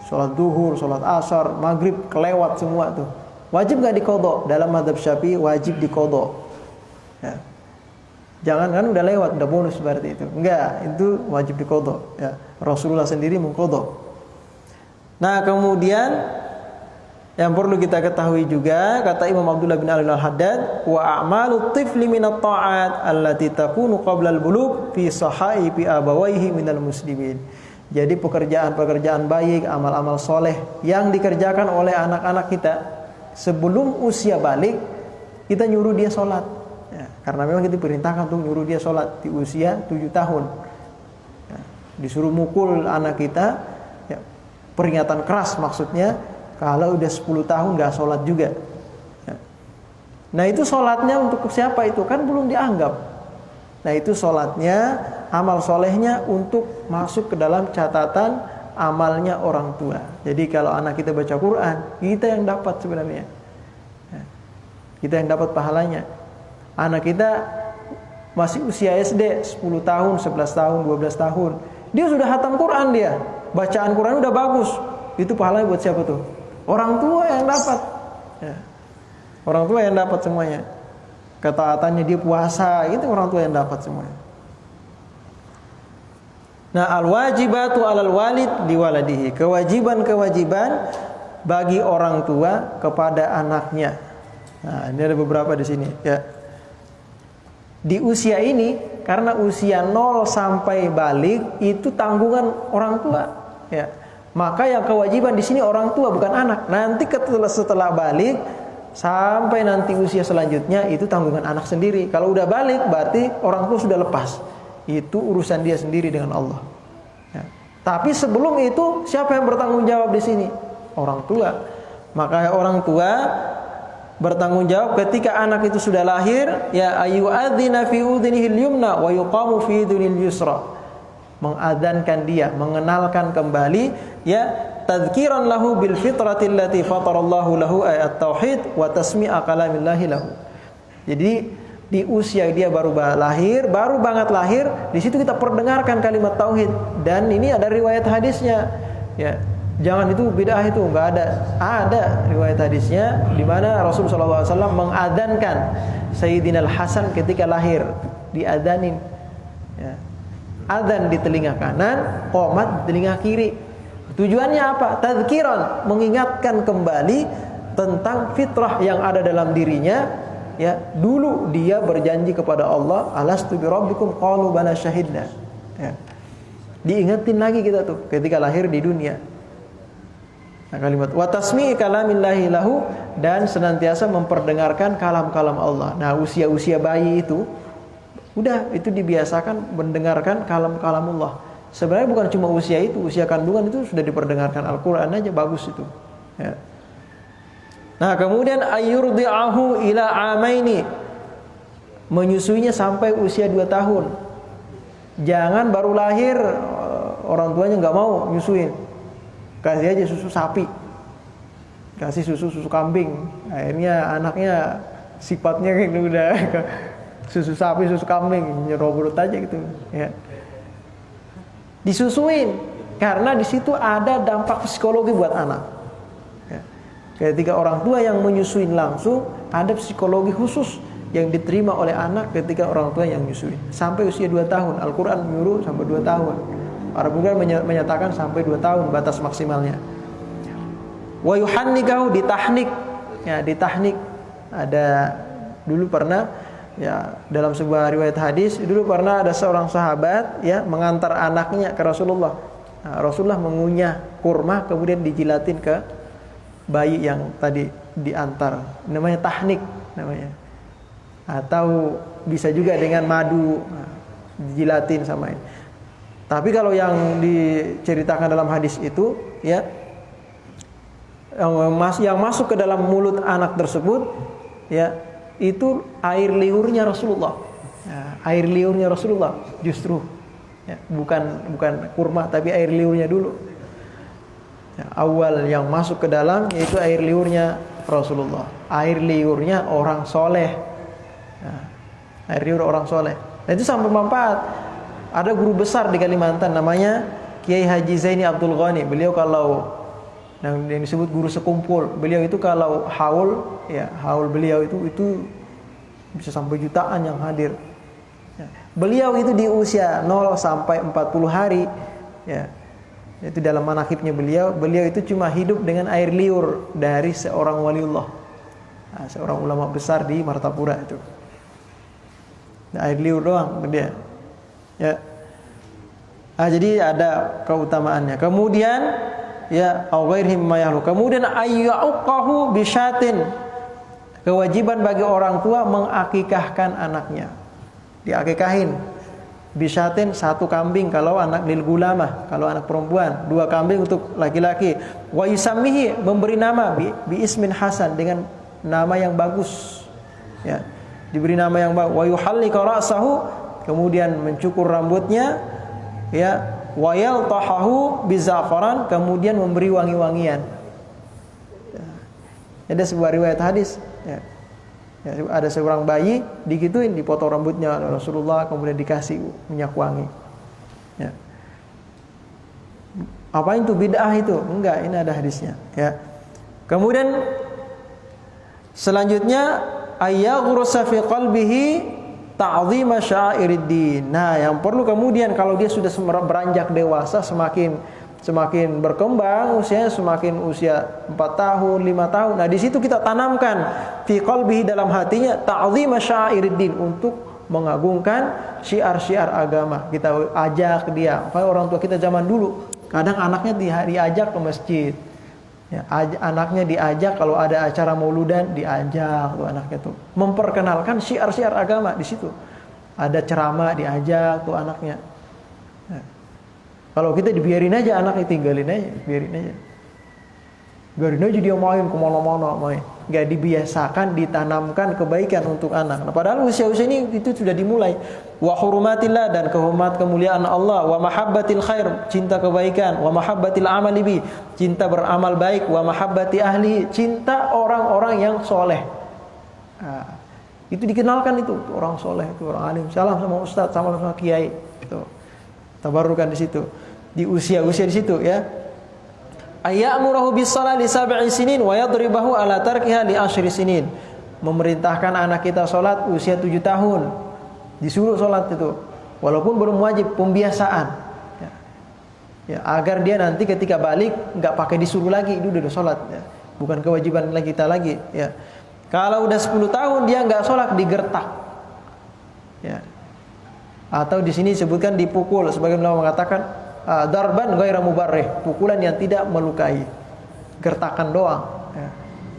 sholat duhur, sholat asar, maghrib kelewat semua tuh. Wajib nggak diqadha? Dalam mazhab Syafi'i wajib diqadha. Ya. Jangan kan udah lewat, udah bonus berarti itu. Enggak, itu wajib diqadha. Ya. Rasulullah sendiri mengqadha. Nah, kemudian yang perlu kita ketahui juga, kata Imam Abdullah bin Ali al-Haddad, wa a'malu tifli minat ta'at allati takunu qabla al-bulugh fi sahaifi abawaihi minal muslimin. Jadi pekerjaan-pekerjaan baik, amal-amal soleh yang dikerjakan oleh anak-anak kita sebelum usia balik, kita nyuruh dia sholat. Ya, karena memang kita perintahkan untuk nyuruh dia sholat di usia 7 tahun. Ya, disuruh mukul anak kita, ya, peringatan keras maksudnya, kalau udah 10 tahun gak sholat juga. Ya. Nah itu sholatnya untuk siapa itu? Kan belum dianggap. Nah itu sholatnya, amal solehnya untuk masuk ke dalam catatan amalnya orang tua. Jadi kalau anak kita baca Quran, kita yang dapat sebenarnya. Ya. Kita yang dapat pahalanya. Anak kita masih usia SD 10 tahun, 11 tahun, 12 tahun, dia sudah hatam Quran dia. Bacaan Quran udah bagus. Itu pahalanya buat siapa tuh? Orang tua yang dapat. Ya. Orang tua yang dapat semuanya. Ketaatannya dia puasa, itu orang tua yang dapat semuanya. Nah, al-wajibatu 'alal walid liwaladihi. Kewajiban-kewajiban bagi orang tua kepada anaknya. Nah, ini ada beberapa di sini, ya. Di usia ini, karena usia 0 sampai balik itu tanggungan orang tua, ya. Maka yang kewajiban di sini orang tua, bukan anak. Nanti setelah balik sampai nanti usia selanjutnya itu tanggungan anak sendiri. Kalau udah balik berarti orang tua sudah lepas. Itu urusan dia sendiri dengan Allah. Ya. Tapi sebelum itu siapa yang bertanggung jawab di sini? Orang tua. Maka orang tua bertanggung jawab ketika anak itu sudah lahir, ya ayyu'adzina fi udhunihil yumna wa yuqamu fi udhunil yusra. Mengadhankan dia, mengenalkan kembali, ya, tadhkiran lahu bil fitrati allati fatarallahu lahu ayat tauhid wa tasmi'a kalamillahi lahu. Jadi di usia dia baru lahir, baru banget lahir, di situ kita perdengarkan kalimat tauhid. Dan ini ada riwayat hadisnya, ya. Jangan itu bid'ah, itu enggak ada. Ada riwayat hadisnya di mana Rasulullah SAW mengadhankan Sayyidina Al-Hasan ketika lahir, diadhanin, ya. Adzan di telinga kanan, qomat di telinga kiri. Tujuannya apa? Tadzkiran, mengingatkan kembali tentang fitrah yang ada dalam dirinya. Ya, dulu dia berjanji kepada Allah, alastu bi rabbikum, qalu bala syahidna. Ya. Diingetin lagi kita tuh ketika lahir di dunia. Nah, kalimat wa tasmi'i kalamillahi lahu, dan senantiasa memperdengarkan kalam-kalam Allah. Nah, usia-usia bayi itu udah, itu dibiasakan mendengarkan kalam-kalamullah. Sebenarnya bukan cuma usia itu, usia kandungan itu sudah diperdengarkan Al-Quran aja bagus itu. Ya. Nah, kemudian ayyurdi'ahu ila amaini, menyusuinya sampai usia 2 tahun. Jangan baru lahir orang tuanya nggak mau nyusuin, kasih aja susu sapi, kasih susu kambing. Akhirnya anaknya sifatnya kayak udah susu sapi, susu kambing, nyerobot aja gitu, ya. Disusuin karena di situ ada dampak psikologi buat anak. Ya. Ketika orang tua yang menyusuin langsung, ada psikologi khusus yang diterima oleh anak ketika orang tua yang menyusuin. Sampai usia 2 tahun, Al-Quran menyuruh sampai 2 tahun. Para ulama menyatakan sampai 2 tahun batas maksimalnya. Wa yuhannikahu, ditahnik, ya, ditahnik. Ada dulu pernah, ya, dalam sebuah riwayat hadis, dulu pernah ada seorang sahabat, ya, mengantar anaknya ke Rasulullah. Nah, Rasulullah mengunyah kurma kemudian dijilatin ke bayi yang tadi diantar. Namanya tahnik namanya. Atau bisa juga dengan madu, nah, dijilatin sama ini. Tapi kalau yang diceritakan dalam hadis itu, ya, yang masuk ke dalam mulut anak tersebut, ya, itu air liurnya Rasulullah. Ya, air liurnya Rasulullah justru, ya, bukan kurma, tapi air liurnya dulu. Ya, awal yang masuk ke dalam yaitu air liurnya Rasulullah. Air liurnya orang soleh. Ya, air liur orang soleh. Nah, itu sampai manfaat. Ada guru besar di Kalimantan namanya Kiai Haji Zaini Abdul Ghani. Beliau kalau yang disebut guru sekumpul. Beliau itu kalau haul beliau itu bisa sampai jutaan yang hadir. Ya. Beliau itu di usia 0 sampai 40 hari, ya. Itu dalam manaqibnya beliau itu cuma hidup dengan air liur dari seorang waliullah. Nah, seorang ulama besar di Martapura itu. Nah, air liur doang dia. Ya. Jadi ada keutamaannya. Kemudian ya ghairihim mayahlu. Kemudian ayyuqahu bisyatin. Kewajiban bagi orang tua mengakikahkan anaknya. Diakikahin. Bisyatin 1 kambing kalau anak lil gulamah, kalau anak perempuan, 2 kambing untuk laki-laki. Wa yusammihi, memberi nama bi ismin hasan, dengan nama yang bagus. Ya. Diberi nama yang bagus. Wa yuhalliqa ra'sahu, kemudian mencukur rambutnya, ya. Wa yaltahahu bizafaran, kemudian memberi wangi-wangian. Ya. Ada sebuah riwayat hadis, ya. Ya, ada seorang bayi digituin, dipotong rambutnya oleh Rasulullah, kemudian dikasih minyak wangi. Ya. Apa itu bid'ah itu? Enggak, ini ada hadisnya. Ya. Kemudian selanjutnya ayyaghrusa fi qalbihi ta'zima sya'iriddin. Nah, yang perlu kemudian kalau dia sudah beranjak dewasa, semakin berkembang usianya, semakin usia 4 tahun, 5 tahun. Nah, di situ kita tanamkan fi qalbihi, dalam hatinya, ta'zima sya'iriddin, untuk mengagungkan syiar-syiar agama. Kita ajak dia. Kayak orang tua kita zaman dulu, kadang anaknya diajak ke masjid. Ya, anaknya diajak kalau ada acara mauludan, diajak tuh anaknya tuh. Memperkenalkan syiar-syiar agama di situ. Ada ceramah, diajak tuh anaknya. Ya. Kalau kita dibiarin aja anaknya, tinggalin aja, biarin aja. Biarin aja dia main kemana-mana, main. Gak dibiasakan, ditanamkan kebaikan untuk anak. Nah, padahal usia-usia ini itu sudah dimulai. Wa hurumatillah, dan kemuliaan Allah. Wa mahabbatil khair, cinta kebaikan. Wa mahabbatil amali bi, cinta beramal baik. Wa mahabbati ahli, cinta orang-orang yang soleh. Nah, itu dikenalkan itu orang soleh, itu orang alim. Salam sama ustaz, sama kiai. Itu tabarrukan di situ, di usia-usia di situ, ya. Ayyamurahu bis-shalah li 7 sinin wa yadribahu ala tarkiha li 10 sinin. Memerintahkan anak kita salat usia 7 tahun. Disuruh salat itu, walaupun belum wajib, pembiasaan. Ya. Ya, agar dia nanti ketika balik enggak pakai disuruh lagi, itu udah salat, ya. Bukan kewajiban kita lagi, ya. Kalau udah 10 tahun dia enggak salat, digertak. Ya. Atau di sini disebutkan dipukul, sebagian ulama mengatakan darban ghairu mubarrih, pukulan yang tidak melukai, gertakan doang. Ya.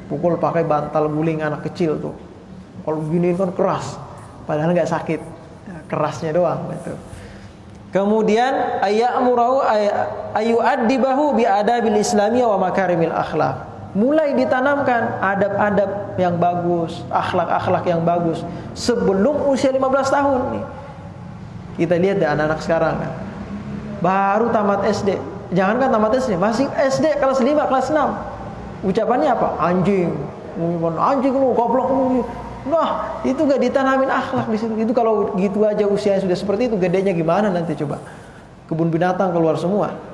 Pukul pakai bantal guling anak kecil tuh. Kalau begini kan keras, padahal nggak sakit, ya, kerasnya doang. Gitu. Kemudian ayyamurahu ayyu'addibahu bi adabil islamiyah wa makarimil akhlak. Mulai ditanamkan adab-adab yang bagus, akhlak-akhlak yang bagus sebelum usia 15 tahun nih. Kita lihat deh anak-anak sekarang kan, baru tamat SD. Jangankan tamat SD, masih SD kelas 5, kelas 6. Ucapannya apa? Anjing. Anjing lu, goblok lu. Nah, itu gak ditanamin akhlak di situ. Itu kalau gitu aja usianya sudah seperti itu, gedenya gimana nanti coba? Kebun binatang keluar semua.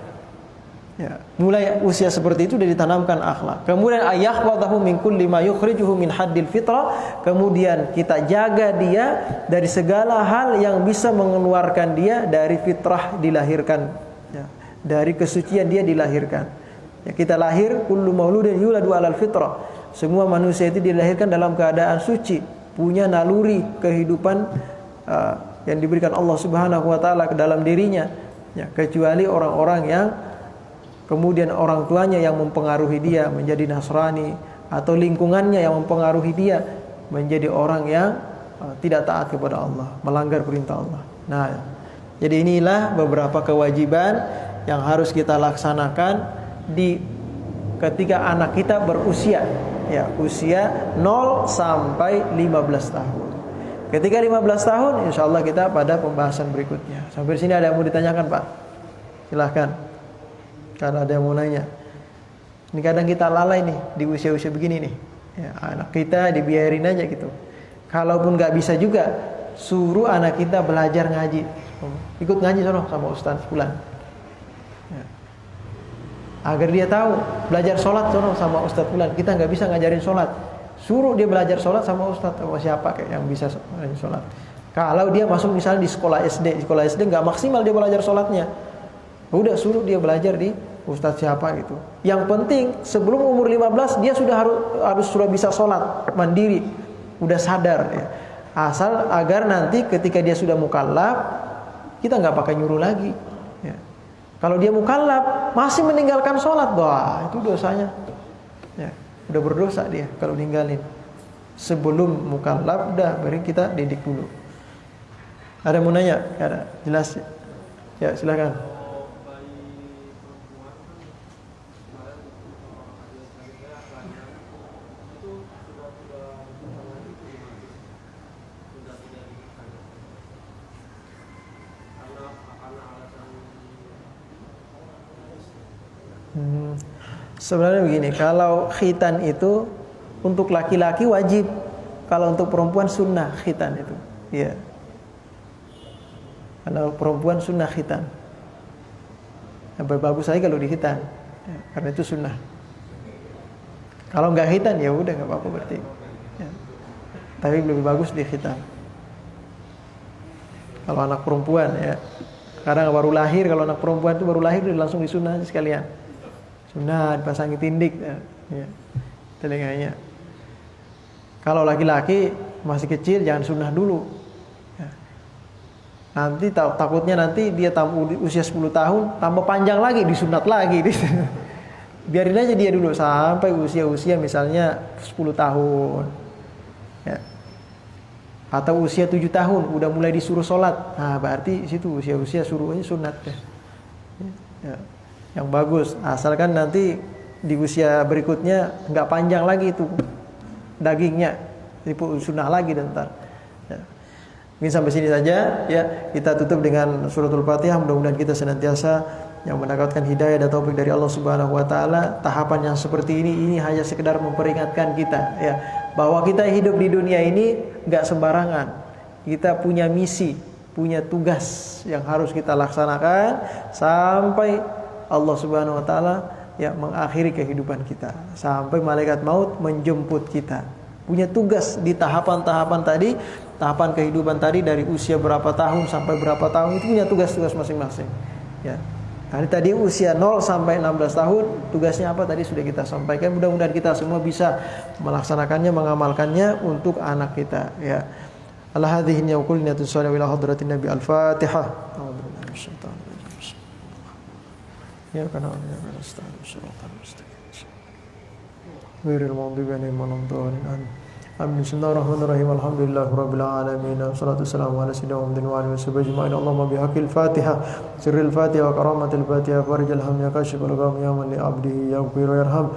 Ya, mulai usia seperti itu sudah ditanamkan akhlak. Kemudian ayahwadahu min kulli ma yukhrijuhu min haddil fitrah. Kemudian kita jaga dia dari segala hal yang bisa mengeluarkan dia dari fitrah dilahirkan, ya, dari kesucian dia dilahirkan. Ya, kita lahir kullu mauludin yuladu alal fitrah. Semua manusia itu dilahirkan dalam keadaan suci, punya naluri kehidupan yang diberikan Allah Subhanahu wa taala ke dalam dirinya. Ya, kecuali orang-orang yang kemudian orang tuanya yang mempengaruhi dia menjadi Nasrani, atau lingkungannya yang mempengaruhi dia menjadi orang yang tidak taat kepada Allah, melanggar perintah Allah. Nah, jadi inilah beberapa kewajiban yang harus kita laksanakan ketika anak kita berusia, ya, usia 0 sampai 15 tahun. Ketika 15 tahun, insya Allah kita pada pembahasan berikutnya. Sampai sini ada yang mau ditanyakan, Pak? Silahkan. Kalau ada yang mau nanya. Ini kadang kita lalai nih di usia-usia begini nih. Ya, anak kita dibiarin aja gitu. Kalaupun nggak bisa juga, suruh anak kita belajar ngaji. Ikut ngaji sono sama Ustaz Fulan. Ya. Agar dia tahu, belajar sholat sama Ustadz Fulan. Kita nggak bisa ngajarin sholat, suruh dia belajar sholat sama Ustadz atau siapa kayak yang bisa ngajarin sholat. Kalau dia masuk misalnya di sekolah SD nggak maksimal dia belajar sholatnya, udah suruh dia belajar di Ustadz siapa gitu. Yang penting sebelum umur 15 dia sudah bisa sholat mandiri, udah sadar ya. Asal agar nanti ketika dia sudah mukallaf, kita nggak pakai nyuruh lagi ya. Kalau dia mukallaf masih meninggalkan sholat, wah itu dosanya ya, udah berdosa dia kalau ninggalin. Sebelum mukallaf udah beri kita didik dulu. Ada mau nanya? Ada jelas ya, silakan. Sebenarnya begini, kalau khitan itu untuk laki-laki wajib, kalau untuk perempuan sunnah khitan itu. Iya. Kalau perempuan sunnah khitan. Yang bagus lagi kalau dikhitan, ya, karena itu sunnah. Kalau nggak khitan ya udah nggak apa-apa berarti. Ya. Tapi lebih bagus dikhitan. Kalau anak perempuan ya, karena baru lahir, kalau anak perempuan itu baru lahir langsung disunah sekalian. Sunnah dipasangi tindik ya, telinganya. Kalau laki-laki masih kecil jangan sunnah dulu ya. Nanti takutnya nanti dia usia 10 tahun tambah panjang lagi disunat lagi. Biarin aja dia dulu sampai usia misalnya 10 tahun ya. Atau usia 7 tahun udah mulai disuruh sholat, nah berarti situ usia suruhnya sunat ya. Ya. Yang bagus, asalkan nanti di usia berikutnya nggak panjang lagi itu dagingnya, jadi sunnah lagi dan ntar. Ya. Mungkin sampai sini saja ya, kita tutup dengan suratul Fatihah. Mudah-mudahan kita senantiasa yang mendapatkan hidayah dan taufik dari Allah Subhanahu wa taala. Tahapan yang seperti ini hanya sekedar memperingatkan kita ya, bahwa kita hidup di dunia ini nggak sembarangan. Kita punya misi, punya tugas yang harus kita laksanakan sampai Allah Subhanahu wa taala ya mengakhiri kehidupan kita, sampai malaikat maut menjemput kita. Punya tugas di tahapan-tahapan tadi, tahapan kehidupan tadi dari usia berapa tahun sampai berapa tahun itu punya tugas-tugas masing-masing. Ya. Tadi usia 0 sampai 16 tahun tugasnya apa tadi sudah kita sampaikan. Mudah-mudahan kita semua bisa melaksanakannya, mengamalkannya untuk anak kita ya. Ala hadhihi wa kullu niyatin shalihah ila hadratin nabi al-Fatihah. Ya kana ya Wiril maghdubi alaihim waladdallin. Amin. Bismillahirrahmanirrahim. Alhamdulillahirabbil alamin. Wassalatu wassalamu ala sayyidina Muhammadin wa alihi washabihi ajma'in. Allahumma bihaqqil Fatihah, sirril Fatihah wa karamatil Fatihah, farijal ham ya kashifal gham ya man li 'abdihi yaghfir wa yarham.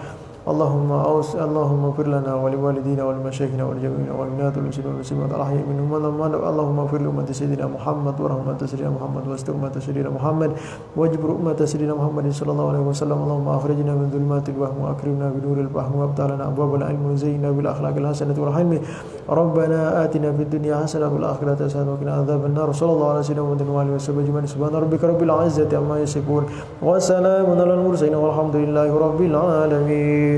Allahumma fir lana wa liwalidina wa limasyayikhina wa lijami'ina wa linatul muslimin wal ahya'i minhum wa man. Allahumma fir li ummati sayyidina Muhammad wa rahmati sayyidina Muhammad wa astur ummati sayyidina Muhammad wajbur ummati sayyidina Muhammad sallallahu alaihi wasallam. Allahumma akhrijna min dhulumatil wahmi wa akrimna bi nuril fahmi wa abtalana abwabal ilmi wa zayyinna bil akhlaqil hasanati wal hilmi. Rabbana atina fid dunya hasanah wa fil akhirati hasanah wa qina adzaban nar. Sallallahu alaihi wasallam wa alihi wasallam. Subhana rabbika rabbil izzati amma yasifun wa salamun alal mursalin walhamdulillahi rabbil alamin.